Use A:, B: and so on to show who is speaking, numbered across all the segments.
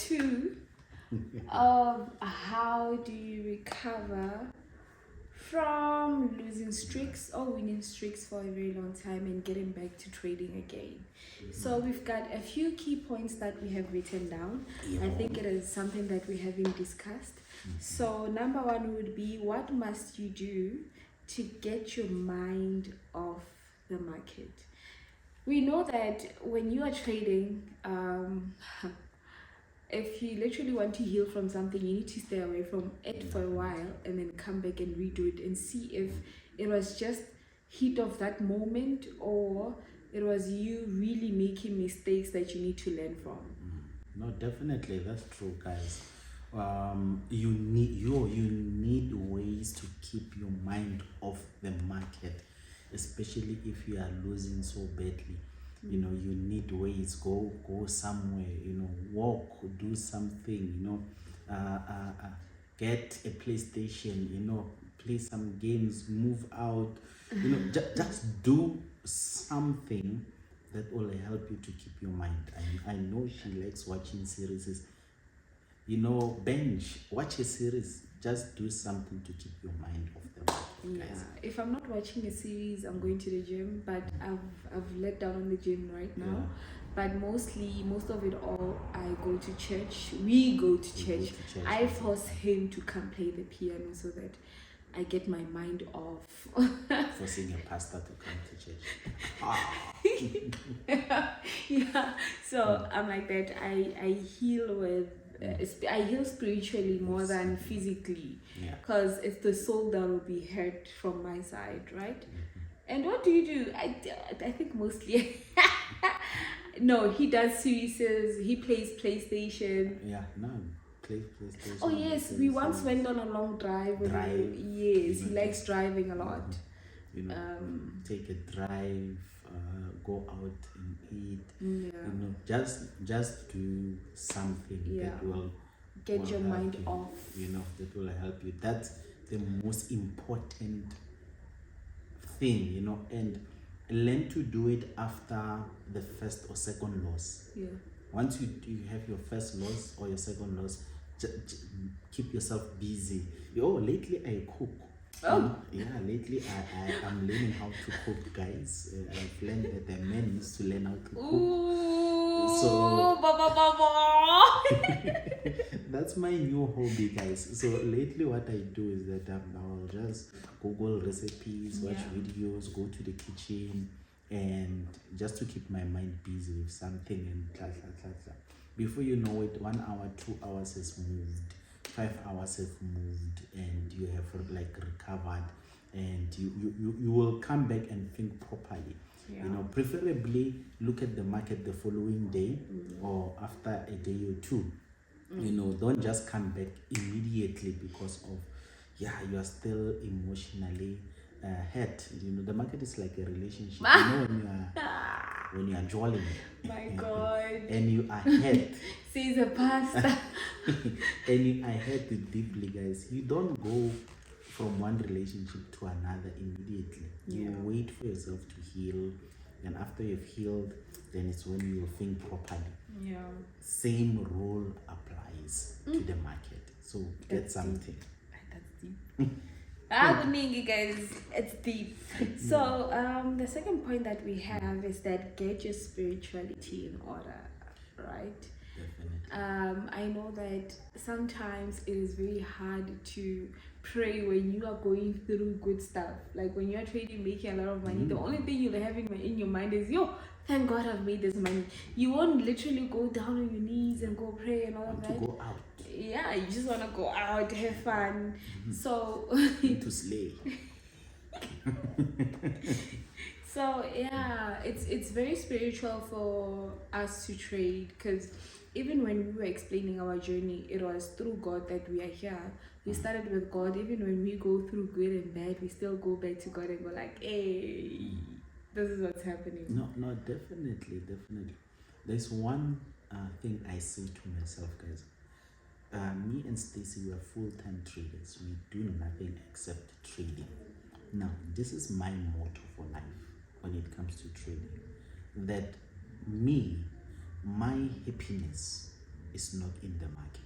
A: 2 of how do you recover from losing streaks or winning streaks for a very long time and getting back to trading again. So we've got a few key points that we have written down. I think it is something that we haven't discussed. So number 1 would be, what must you do to get your mind off the market? We know that when you are trading, if you literally want to heal from something, you need to stay away from it for a while and then come back and redo it and see if it was just heat of that moment or it was you really making mistakes that you need to learn from.
B: No, definitely, that's true, guys. You need ways to keep your mind off the market, especially if you are losing so badly. You know, you need ways. Go somewhere. You know, walk, do something. You know, get a PlayStation. You know, play some games. Move out. You know, just do something that will help you to keep your mind. I know she likes watching series. You know, watch a series. Just do something to keep your mind off the market, guys.
A: Yeah. If I'm not watching a series, I'm going to the gym, but I've let down on the gym right now.
B: Yeah.
A: But most of it all, I go to church. We go to church. I force him to come play the piano so that I get my mind off.
B: Forcing a pastor to come to church.
A: Yeah. So I'm like that. I heal with. I heal spiritually more than physically, because it's the soul that will be hurt from my side, right? And what do you do? I think mostly. No, he does series. He plays PlayStation.
B: Yeah, no, PlayStation.
A: Oh yes, we once went on a long drive. Yes, he likes driving a lot.
B: You know, take a drive, go out and eat. You know, just do something that will
A: get your mind
B: you,
A: off.
B: You know, that will help you. That's the most important thing. You know, and learn to do it after the first or second loss.
A: Yeah.
B: Once you have your first loss or your second loss, keep yourself busy. Lately I cook. Lately I'm learning how to cook, guys. I've learned that the men used to learn how to cook.
A: Ooh,
B: so that's my new hobby, guys. So lately what I do is that I'll just Google recipes, watch videos, go to the kitchen, and just to keep my mind busy with something and blah. Before you know it, 1 hour, 2 hours has moved, 5 hours have moved, and you have recovered, and you will come back and think properly. You know, preferably look at the market the following day or after a day or two. You know, don't just come back immediately because of you are still emotionally hurt. You know, the market is like a relationship. You know, when you are jolly.
A: My God.
B: And you are hurt.
A: Says a pastor.
B: And you are hurt deeply, guys. You don't go from one relationship to another immediately. You wait for yourself to heal, and after you've healed, then it's when you think properly.
A: Yeah.
B: Same rule applies to the market. So get something.
A: Deep. That's deep. Guys, it's deep. So the second point that we have is that get your spirituality in order, right?
B: Definitely.
A: I know that sometimes it is very hard to pray when you are going through good stuff. Like when you're trading, making a lot of money, the only thing you'll have in your mind is, thank God I've made this money. You won't literally go down on your knees and go pray and all of that.
B: To go out.
A: Yeah, you just want to go out, have fun. So
B: to slay.
A: So yeah, it's very spiritual for us to trade, because even when we were explaining our journey, it was through God that we are here. We started with God. Even when we go through good and bad, we still go back to God and go like, hey, this is what's happening.
B: No, definitely. There's one thing I say to myself, guys. Me and Stacy, we are full-time traders. We do nothing except trading. Now, this is my motto for life when it comes to trading. That my happiness is not in the market.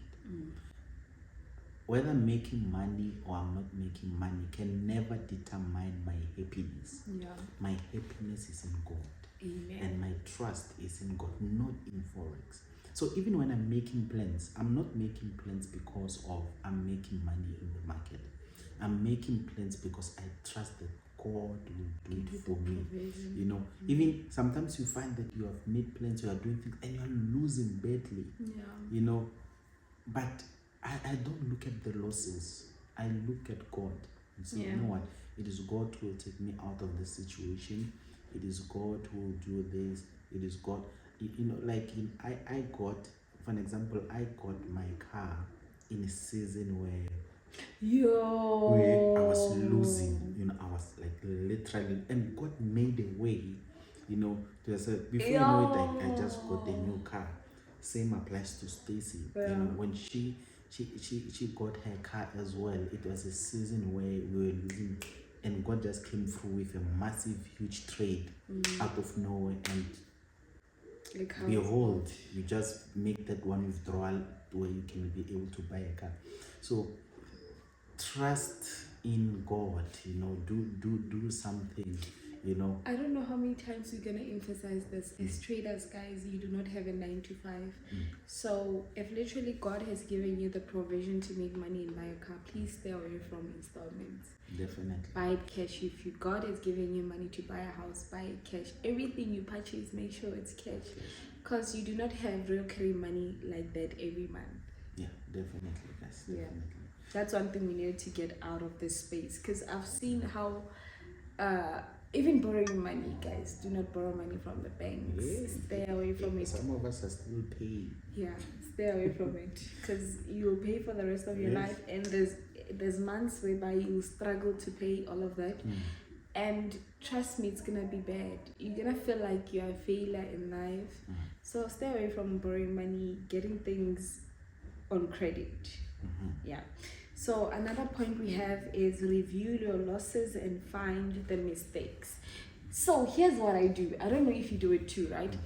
B: Whether I'm making money or I'm not making money can never determine my happiness.
A: Yeah.
B: My happiness is in God.
A: Amen.
B: And my trust is in God, not in Forex. So even when I'm making plans, I'm not making plans because of I'm making money in the market. I'm making plans because I trust that God will do it for me. You know, even sometimes you find that you have made plans, you are doing things, and you are losing badly.
A: Yeah.
B: You know, but I don't look at the losses. I look at God and say, you know what? It is God who will take me out of this situation. It is God who will do this. It is God. You know, like I got, for an example, I got my car in a season where I was losing. You know, I was like literally, and God made a way. You know, before you know it, I just got a new car. Same applies to Stacy. You know, when she got her car as well, it was a season where we were losing, and God just came through with a massive, huge trade out of nowhere. And behold, you just make that one withdrawal where you can be able to buy a car. So trust in God. You know, do something. You know,
A: I don't know how many times we're gonna emphasize this. As traders, guys, you do not have a 9 to 5. So if literally God has given you the provision to make money and buy a car, please stay away from installments.
B: Definitely.
A: Buy it cash. If God has given you money to buy a house, buy it cash. Everything you purchase, make sure it's cash. Because you do not have real carry money like that every month.
B: Yeah, definitely, guys. Definitely.
A: That's one thing we need to get out of this space. Because I've seen how even borrowing money, guys, do not borrow money from the banks. Stay away from it.
B: Some of us are still paying.
A: Yeah, stay away from it, because you'll pay for the rest of your life, and there's months whereby you struggle to pay all of that, and trust me, it's gonna be bad. You're gonna feel like you're a failure in life. So stay away from borrowing money, getting things on credit. Yeah. So another point we have is review your losses and find the mistakes. So here's what I do. I don't know if you do it too, right?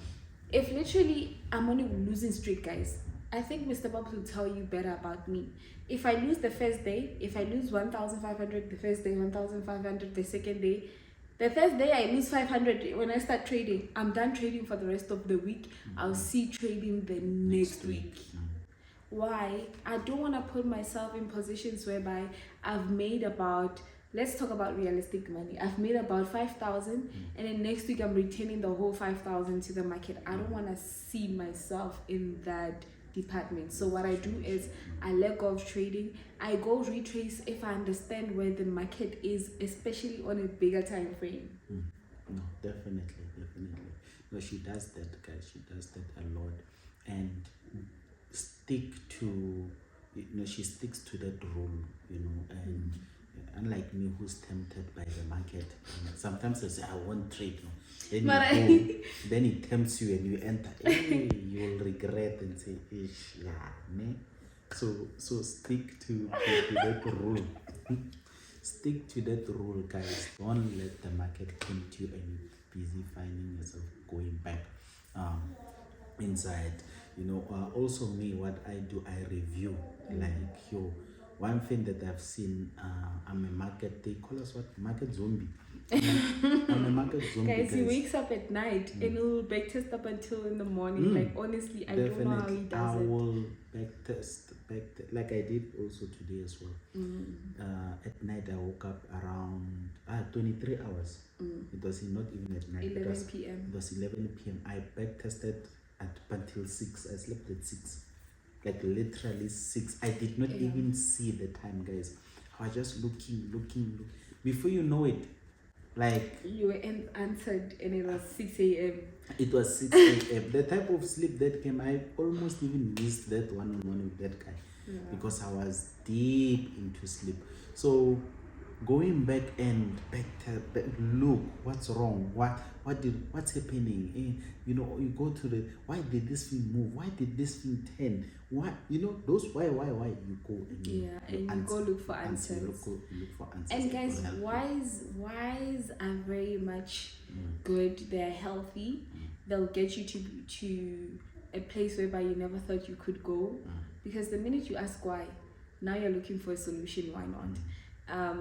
A: If literally I'm on a losing streak, guys, I think Mr. Bob will tell you better about me. If I lose the first day, if I lose 1,500 the first day, 1,500 the second day, the first day I lose 500 when I start trading, I'm done trading for the rest of the week. I'll see trading the next week. Why? I don't want to put myself in positions whereby I've made about, let's talk about realistic money. I've made about 5,000 and then next week I'm returning the whole 5,000 to the market. I don't want to see myself in that department. So what I do is I let go of trading. I go retrace if I understand where the market is, especially on a bigger time frame.
B: No, definitely. No, she does that, guys. She does that a lot. And she sticks to that rule, you know, and unlike me, who's tempted by the market, sometimes I say I won't trade, then it tempts you and you enter, you will regret and say, so stick to that rule. Stick to that rule, guys. Don't let the market tempt you and you're busy finding yourself going back inside. You know, also me, what I do, I review. Like, one thing that I've seen, I'm a market, they call us what? Market zombie. I'm a market zombie.
A: Guys, he wakes up at night and he'll back test up until in the morning. Like, honestly, I don't know how he does it. I will
B: back test, like I did also today as well. At night, I woke up around 23 hours. It was not even at night.
A: 11 p.m.
B: It was 11 p.m. I back tested until 6. I slept at 6, like literally 6. I did not even see the time, guys. I was just looking. Before you know it, like
A: you were answered and it was 6 a.m.
B: It was 6 a.m. The type of sleep that came, I almost even missed that one-on-one with that guy because I was deep into sleep. So going back and back look, what's wrong? What's happening? You know, you go to why did this thing move? Why did this thing turn? Why, you know, those why you go and you
A: go look for answers.
B: Look for answers.
A: And guys, whys are very much good. They're healthy. They'll get you to a place whereby you never thought you could go. Because the minute you ask why, now you're looking for a solution. Why not?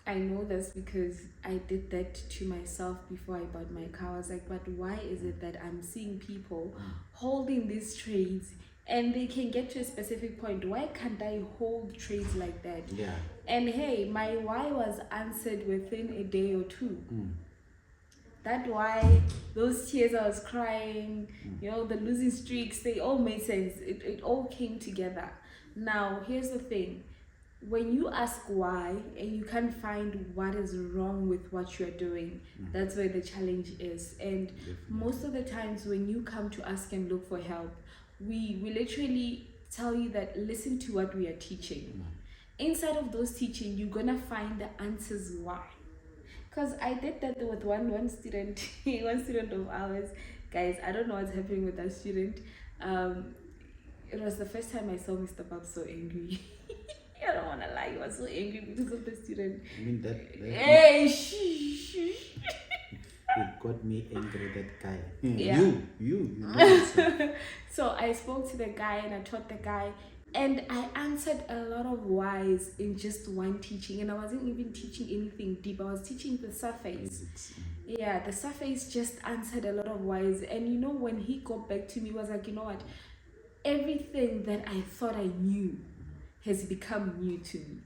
A: I know this because I did that to myself before I bought my car. I was like, but why is it that I'm seeing people holding these trades and they can get to a specific point? Why can't I hold trades like that?
B: Yeah.
A: And hey, my why was answered within a day or two. That why, those tears I was crying, you know, the losing streaks, they all made sense. It all came together. Now, here's the thing. When you ask why and you can't find what is wrong with what you're doing, that's where the challenge is. And most of the times when you come to ask and look for help, we literally tell you that listen to what we are teaching. Inside of those teaching, you're gonna find the answers why. Because I did that with one student, one student of ours. Guys, I don't know what's happening with that student. It was the first time I saw Mr. Bob so angry. I don't want to lie, he was so angry because of the student.
B: I mean, that
A: Hey, shh.
B: it got me angry, that guy.
A: Yeah.
B: You know.
A: So I spoke to the guy and I taught the guy. And I answered a lot of whys in just one teaching. And I wasn't even teaching anything deep. I was teaching the surface. Yeah, the surface just answered a lot of whys. And you know, when he got back to me, he was like, you know what? Everything that I thought I knew has become new to me.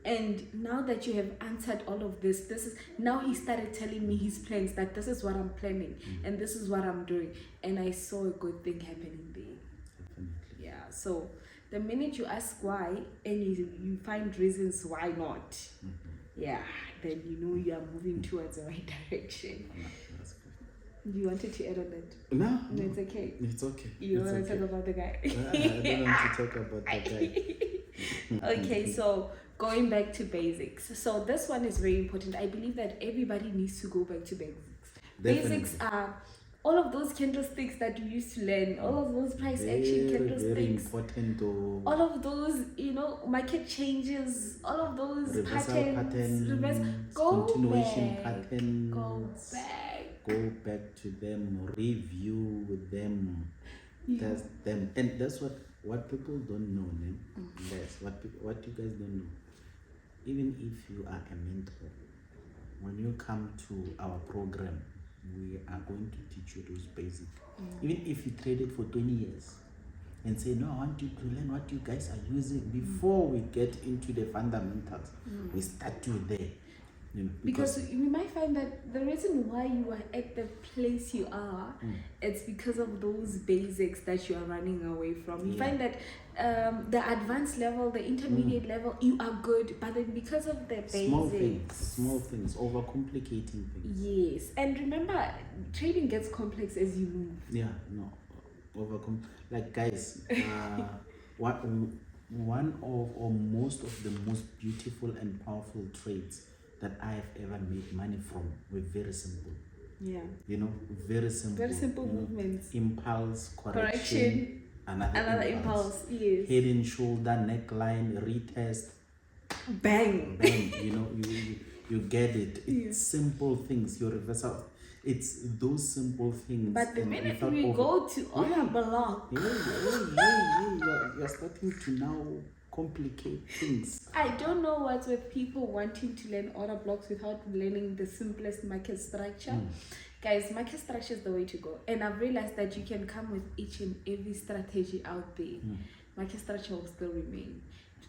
A: And now that you have answered all of this is now he started telling me his plans, that this is what I'm planning and this is what I'm doing. And I saw a good thing happening there. Yeah, so the minute you ask why and you find reasons why not, yeah, then you know you are moving towards the right direction. You wanted to add on that?
B: No,
A: it's okay.
B: It's okay.
A: You want to talk about the guy?
B: I don't want to talk about the guy.
A: Okay, so going back to basics. So this one is very important. I believe that everybody needs to go back to basics.
B: Definitely.
A: Basics are all of those candlesticks that you used to learn, all of those price action candlesticks,
B: very important.
A: all of those, you know, market changes, all of those
B: reversal patterns, continuation patterns. Go back to them, review them, test them, and that's what people don't know. That's what you guys don't know. Even if you are a mentor, when you come to our program, we are going to teach you those basics. Even if you traded for 20 years and say, no, I want you to learn what you guys are using before we get into the fundamentals. We start you there. You know,
A: because you might find that the reason why you are at the place you are, it's because of those basics that you are running away from. You find that the advanced level, the intermediate level, you are good, but then because of the basics,
B: small things, overcomplicating things.
A: Yes, and remember, trading gets complex as you move.
B: Yeah, no, like guys, one of or most of the most beautiful and powerful trades that I have ever made money from were very simple.
A: Yeah.
B: You know, very simple.
A: Very simple movements.
B: Impulse, correction, another impulse.
A: Yes.
B: Head and shoulder, neckline, retest.
A: Bang.
B: Bang. You know, you get it. It's simple things. Your reversal. It's those simple things.
A: But the minute we go to order block,
B: you're starting to now complicate things.
A: I don't know what's with people wanting to learn order blocks without learning the simplest market structure. Guys, market structure is the way to go. And I've realized that you can come with each and every strategy out there. Market structure will still remain.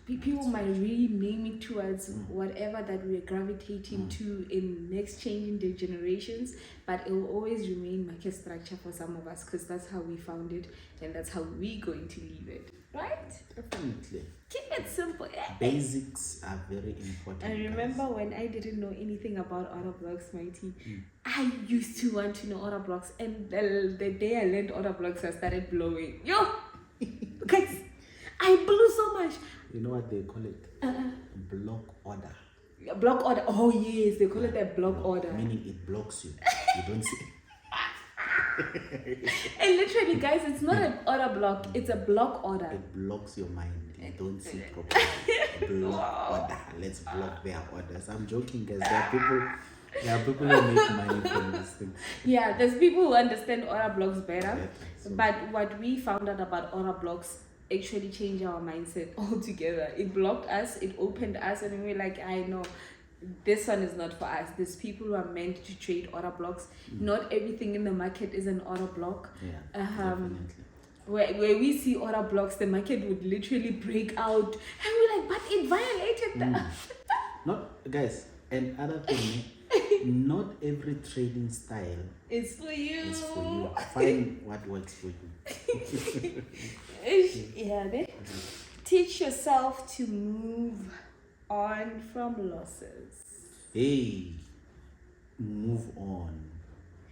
A: People might rename it towards whatever that we're gravitating to in next changing the generations, but it will always remain market structure for some of us because that's how we found it and that's how we're going to leave it. Right?
B: Definitely.
A: Keep it simple.
B: Basics are very important.
A: I remember when I didn't know anything about order blocks, Mighty, I used to want to know order blocks, and the day I learned order blocks, I started blowing. Yo! Guys, I blew so much.
B: You know what they call it? Block order.
A: Block order. Oh yes, they call it a block order.
B: Meaning it blocks you. You don't see.
A: And literally, guys, it's not an order block. It's a block order.
B: It blocks your mind. You don't see properly. Block order. Let's block their orders. I'm joking, guys. There are people Yeah, people who make money from this thing.
A: Yeah, there's people who understand aura blocks better,
B: Better, so-
A: but what we found out about aura blocks actually changed our mindset altogether. It blocked us, it opened us, and we were like, I know this one is not for us. There's people who are meant to trade aura blocks. Not everything in the market is an aura block.
B: Yeah, definitely.
A: Where we see aura blocks, the market would literally break out, and we're like, but it violated that.
B: Not guys, and other thing, not every trading style
A: It's for you.
B: is for you. Find what works for you.
A: Yeah, teach yourself to move on from losses.
B: Hey, move on.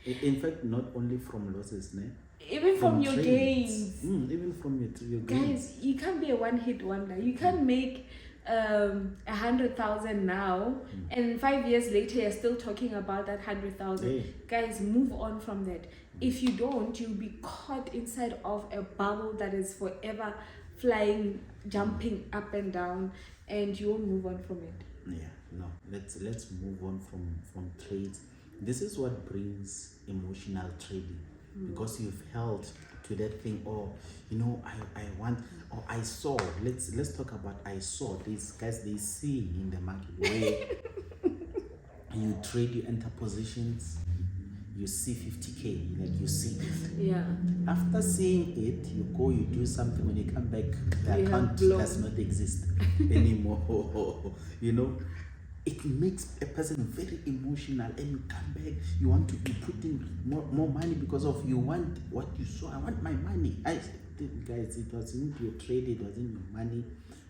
B: In fact, not only from losses, ne?
A: Even from your
B: trades.
A: gains.
B: Even from your gains.
A: Guys, you can't be a one-hit wonder. You can't make 100,000 now, and 5 years later you're still talking about that 100,000.
B: Hey.
A: Guys, move on from that. If you don't, you'll be caught inside of a bubble that is forever flying, jumping up and down, and you won't move on from it.
B: Yeah, no. Let's move on from trades. This is what brings emotional trading, because you've held to that thing, or you know, I want, or I saw. Let's talk about I saw. These guys, they see in the market where you trade, you enter positions, you see 50K, like you see it.
A: Yeah.
B: After seeing it, you go, you do something. When you come back, the
A: You have
B: account
A: blown.
B: does not exist anymore. You know, it makes a person very emotional, and you come back, you want to be putting more money because of you want what you saw. I want my money. Guys, it wasn't your trade, it wasn't your money.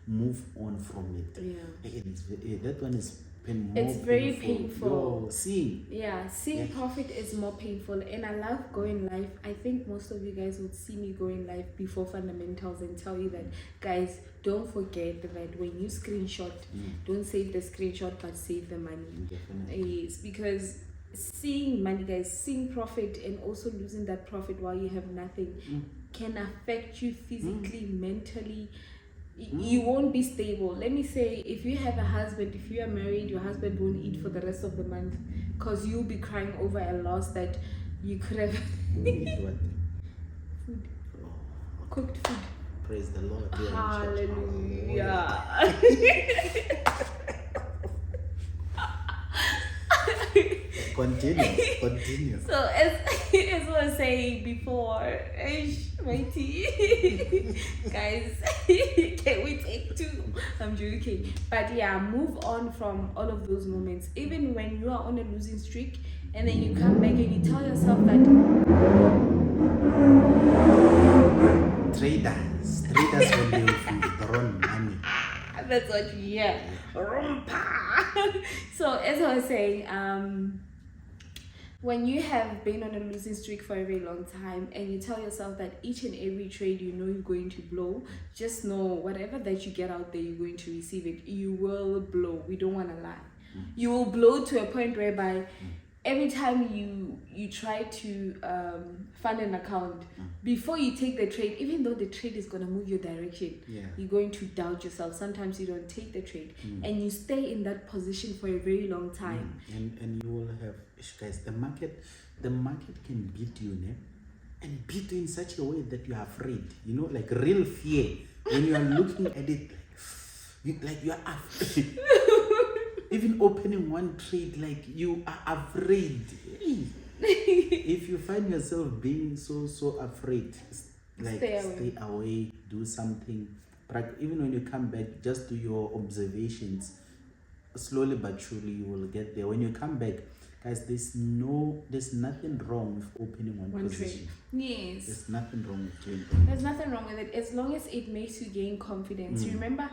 B: Move on from it.
A: Yeah.
B: That one is
A: It's very painful.
B: Yo, seeing.
A: Yeah, seeing profit is more painful, and I love going live. I think most of you guys would see me going live before fundamentals and tell you that, guys, don't forget that when you screenshot, don't save the screenshot but save the money.
B: Definitely.
A: Yes, because seeing money, guys, seeing profit and also losing that profit while you have nothing can affect you physically, mentally. You won't be stable. Let me say, if you have a husband, if you are married, your husband won't eat for the rest of the month because you'll be crying over a loss that you could have
B: Eat what?
A: food,
B: Oh,
A: cooked food.
B: praise the Lord. We are in church.
A: Hallelujah.
B: Continue.
A: So as I was saying before, mighty guys, can we take two? I'm joking. But yeah, move on from all of those moments. Even when you are on a losing streak and then you come back and you tell yourself that
B: Traders when they withdraw money.
A: that's what you hear. So as I was saying, when you have been on a losing streak for a very long time and you tell yourself that each and every trade you know you're going to blow, just know whatever that you get out there, you're going to receive it. You will blow. We don't want to lie. You will blow to a point whereby every time you try to fund an account, before you take the trade, even though the trade is going to move your direction, you're going to doubt yourself. Sometimes you don't take the trade and you stay in that position for a very long time.
B: And you will have, guys, the market can beat you, ne? And beat you in such a way that you are afraid, you know, like real fear. When you are looking at it, like you are afraid. Even opening one trade, like you are afraid. If you find yourself being so afraid, like stay away, do something. Even when you come back, just do your observations. Slowly but surely you will get there. When you come back, guys, there's nothing wrong with opening one position.
A: Trade. Yes.
B: There's nothing wrong with doing that.
A: There's nothing wrong with it as long as it makes you gain confidence. Remember,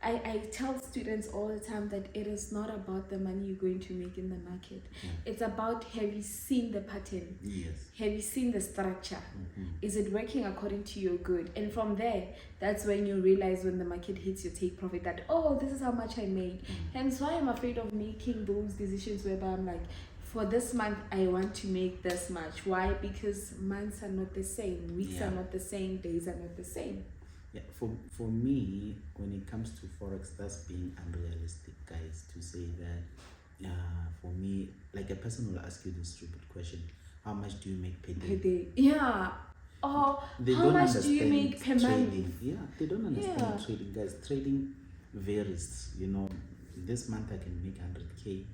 A: I tell students all the time that it is not about the money you're going to make in the market. It's about, have you seen the pattern?
B: Yes.
A: Have you seen the structure? Is it working according to your good? And from there, that's when you realize when the market hits your take profit that, oh, this is how much I made. Hence why I'm afraid of making those decisions whereby I'm like, for this month, I want to make this much. Why? Because months are not the same. Weeks are not the same. Days are not the same.
B: Yeah, for me, when it comes to Forex, that's being unrealistic, guys, to say that For me, like a person will ask you this stupid question: How much do you make per
A: Per
B: day?
A: day. Yeah. Or
B: They
A: how
B: don't
A: much do you
B: understand
A: make per month?
B: trading. Yeah, they don't understand
A: Yeah.
B: trading, guys. Trading varies. This month I can make 100K.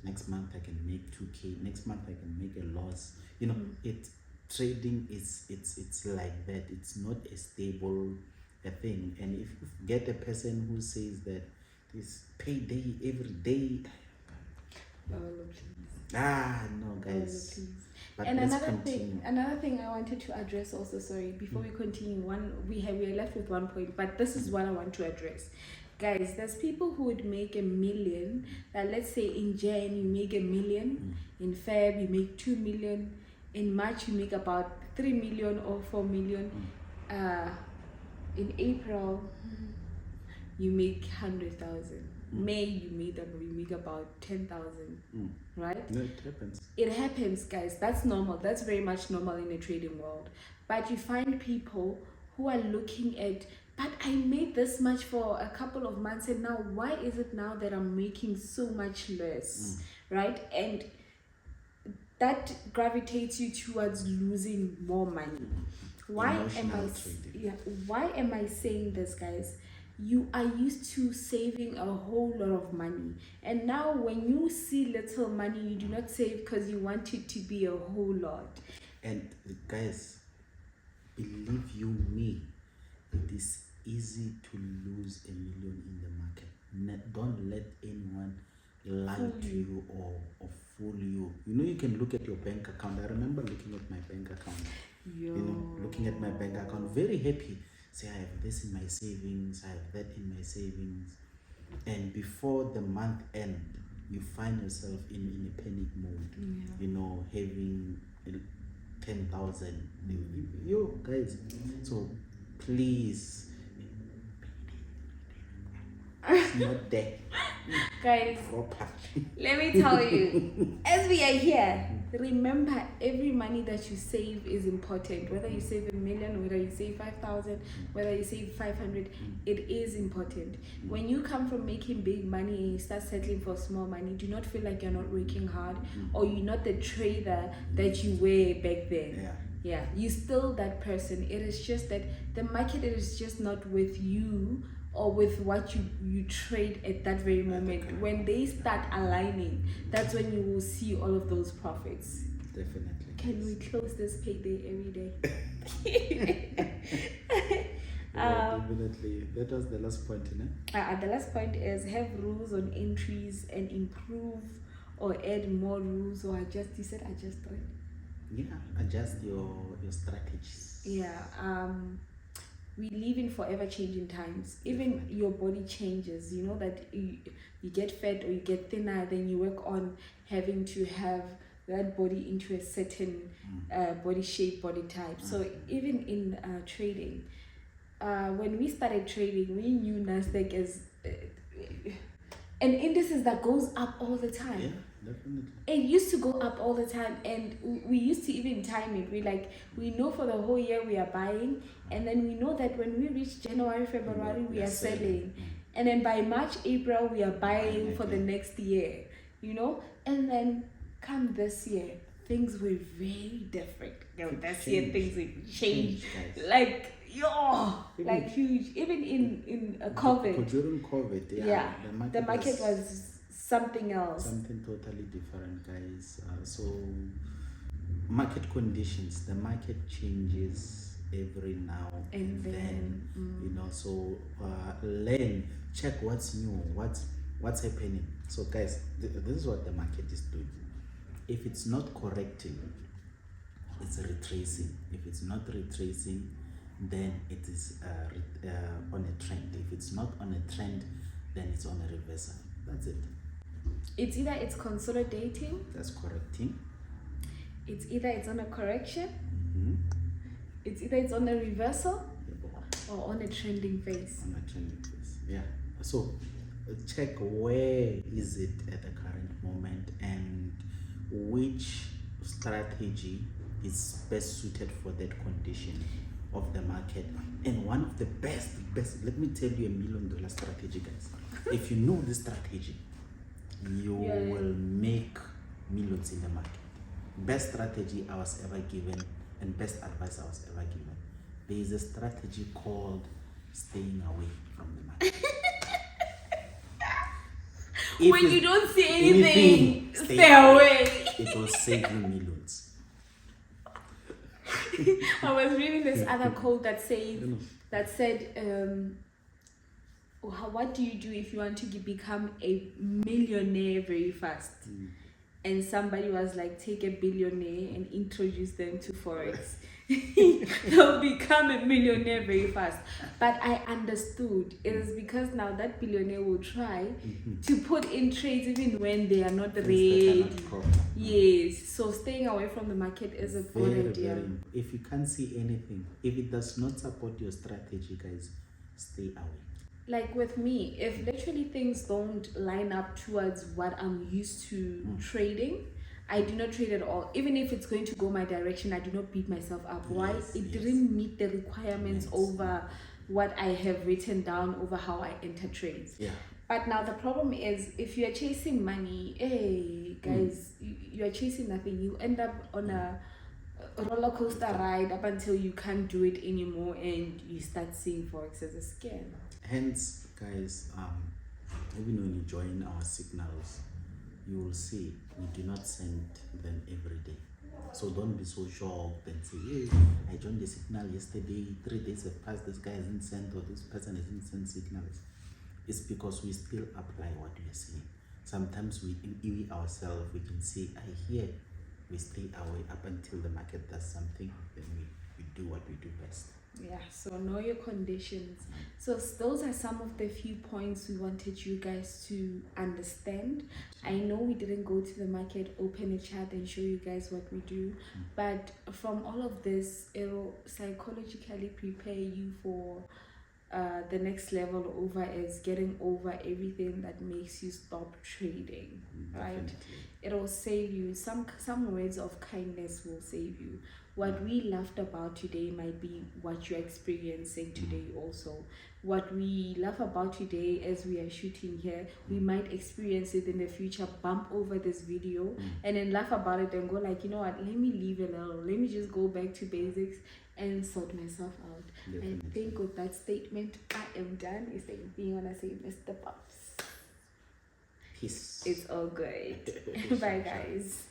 B: Next month I can make 2K. Next month I can make a loss. It trading is it's like that. It's not a stable a thing. And if you get a person who says that this payday every day,
A: Oh, no, please.
B: no,
A: Oh, no,
B: guys.
A: please.
B: But
A: And
B: let's
A: another
B: continue.
A: thing I wanted to address also, sorry, before we continue, we are left with one point, but this is what I want to address. Guys, there's people who would make 1 million. Let's say in Jan you make 1 million, in Feb you make 2 million, in March you make about 3 million or 4 million. In April you make 100,000. May you make about 10,000. Right?
B: No, it happens.
A: It happens, guys. That's normal. That's very much normal in the trading world. But you find people who are looking at, but I made this much for a couple of months, and now why is it now that I'm making so much less? Right? And that gravitates you towards losing more money. Why am I saying this, guys? You are used to saving a whole lot of money, and now when you see little money, you do not save because you want it to be a whole lot.
B: And guys, believe you me, it is easy to lose 1 million in the market. Don't let anyone lie to you or fool you. You can look at your bank account. I remember looking at my bank account. Looking at my bank account, very happy. Say, I have this in my savings, I have that in my savings. And before the month end, you find yourself in a panic mode, having 10,000. You guys, so please, it's not there.
A: Guys, let me tell you, as we are here, remember every money that you save is important. Whether you save 1 million, whether you save 5,000, whether you save 500, it is important. When you come from making big money and you start settling for small money, do not feel like you're not working hard or you're not the trader that you were back then. Yeah, you're still that person. It is just that the market is just not with you or with what you trade at that very moment. When they start aligning, that's when you will see all of those profits.
B: Definitely.
A: Can we close this payday every day?
B: Definitely. That was the last point,
A: The last point is have rules on entries and improve or add more rules or adjust. You said adjust, right?
B: Yeah, adjust your strategies.
A: Yeah. We live in forever changing times. Even your body changes. You know that you get fat or you get thinner, then you work on having to have that body into a certain body shape, body type. So even in trading, when we started trading, we knew Nasdaq as an indices that goes up all the time.
B: Yeah, definitely.
A: It used to go up all the time, and we used to even time it. We know for the whole year we are buying, and then we know that when we reach January, February, we are selling. And then by March, April, we are buying for the next year, and then come this year, things were very different. This year things will change. Like huge. Even in COVID.
B: During COVID,
A: the market was something else.
B: Something totally different, guys. So market conditions, the market changes every now and then. So learn, check what's new, what's happening. So guys, this is what the market is doing. If it's not correcting, it's retracing. If it's not retracing, then it is on a trend. If it's not on a trend, then it's on a reversal. That's it.
A: It's either it's consolidating.
B: That's correcting.
A: It's either it's on a correction. It's either it's on a reversal or on a trending phase.
B: On a trending phase, yeah. So check where is it at the current moment and which strategy is best suited for that condition of the market. And one of the best, let me tell you, $1 million strategy, guys. If you know this strategy, you will make millions in the market. Best strategy I was ever given and best advice I was ever given. There is a strategy called staying away from the market.
A: When you don't see anything, stay away.
B: It will save you millions.
A: I was reading this other quote that said, what do you do if you want to become a millionaire very fast? And somebody was like, take a billionaire and introduce them to Forex. They'll become a millionaire very fast. But I understood it is because now that billionaire will try to put in trades even when they are not ready. Yes, so staying away from the market is a good idea.
B: If you can't see anything, if it does not support your strategy, guys, stay away.
A: Like with me, if literally things don't line up towards what I'm used to trading, I do not trade at all. Even if it's going to go my direction, I do not beat myself up. Why? It didn't meet the requirements over what I have written down over how I enter trades.
B: Yeah.
A: But now the problem is, if you are chasing money, hey guys, you are chasing nothing. You end up on a roller coaster ride up until you can't do it anymore, and you start seeing Forex as a scam.
B: Hence, guys, even when you join our signals, you will see we do not send them every day. So don't be so shocked and say, hey, I joined the signal yesterday, 3 days have passed, this guy hasn't sent or this person hasn't sent signals. It's because we still apply what we are saying. Sometimes we ourselves, we can say, I hear, we stay away up until the market does something, then we do what we do best.
A: Yeah, so know your conditions. So those are some of the few points we wanted you guys to understand. I know we didn't go to the market, open a chat and show you guys what we do, but from all of this, it will psychologically prepare you for the next level over is getting over everything that makes you stop trading, right? It'll save you. Some words of kindness will save you. What we laughed about today might be what you're experiencing today also. What we laugh about today as we are shooting here, we might experience it in the future, bump over this video and then laugh about it and go like, you know what, let me leave it alone. Let me just go back to basics and sort myself out. I think with that statement, I am done. Instead of being on, I say, Mr. Pops.
B: Peace.
A: It's all good. Bye, guys.